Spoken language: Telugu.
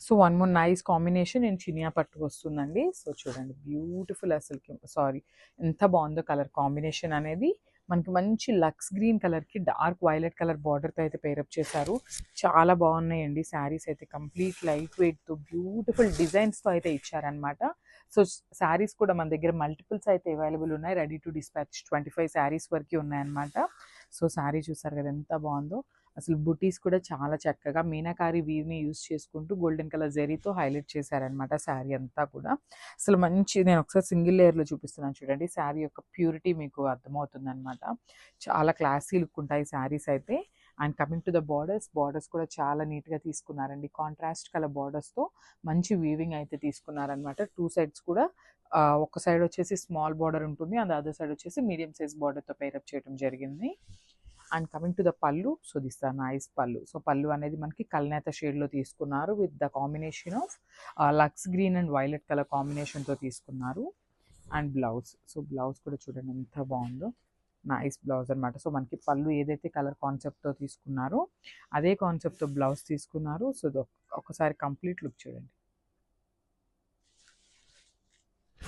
So one more nice combination నేను చినియా పట్టు వస్తుందండి. సో చూడండి బ్యూటిఫుల్ అసలుకి సారీ ఎంత బాగుందో కలర్ కాంబినేషన్ అనేది. మనకి మంచి లక్స్ గ్రీన్ కలర్కి డార్క్ వైలెట్ కలర్ బార్డర్తో అయితే పేరప్ చేశారు. చాలా బాగున్నాయండి శారీస్ అయితే. కంప్లీట్ లైట్ వెయిట్తో బ్యూటిఫుల్ డిజైన్స్తో అయితే ఇచ్చారనమాట. సో శారీస్ కూడా మన దగ్గర మల్టిపుల్స్ అయితే అవైలబుల్ ఉన్నాయి. రెడీ టు డిస్పాచ్ 25 శారీస్ వరకు ఉన్నాయన్నమాట. సో శారీ చూసారు కదా ఎంత బాగుందో. అసలు బుటీస్ కూడా చాలా చక్కగా మీనాకారి వీవ్ని యూజ్ చేసుకుంటూ గోల్డెన్ కలర్ జెరీతో హైలైట్ చేశారనమాట శారీ అంతా కూడా. అసలు మంచి నేను ఒకసారి సింగిల్ లేయర్లో చూపిస్తున్నాను చూడండి. శారీ యొక్క ప్యూరిటీ మీకు అర్థమవుతుంది అనమాట. చాలా క్లాసీ లుక్ ఉంటాయి శారీస్ అయితే. And coming to the borders కూడా చాలా నీట్గా తీసుకున్నారండి. కాంట్రాస్ట్ కలర్ బార్డర్స్తో మంచి వీవింగ్ అయితే తీసుకున్నారనమాట. 2 సైడ్స్ కూడా ఒక సైడ్ వచ్చేసి స్మాల్ బార్డర్ ఉంటుంది, అండ్ అదర్ సైడ్ వచ్చేసి మీడియం సైజ్ బార్డర్తో పేరప్ చేయడం జరిగింది. అండ్ కమింగ్ టు ద పళ్ళు, సో దిస్ ద నైస్ పళ్ళు. సో పళ్ళు అనేది మనకి కల్నేత షేడ్లో తీసుకున్నారు with the combination of lux green and violet colour కాంబినేషన్తో తీసుకున్నారు. అండ్ బ్లౌజ్, సో బ్లౌజ్ కూడా చూడండి ఎంత బాగుందో. నైస్ బ్లౌజ్ అనమాట. సో మనకి పళ్ళు ఏదైతే కలర్ కాన్సెప్ట్తో తీసుకున్నారో అదే కాన్సెప్ట్తో బ్లౌజ్ తీసుకున్నారు. సో ఒకసారి కంప్లీట్ లుక్ చూడండి.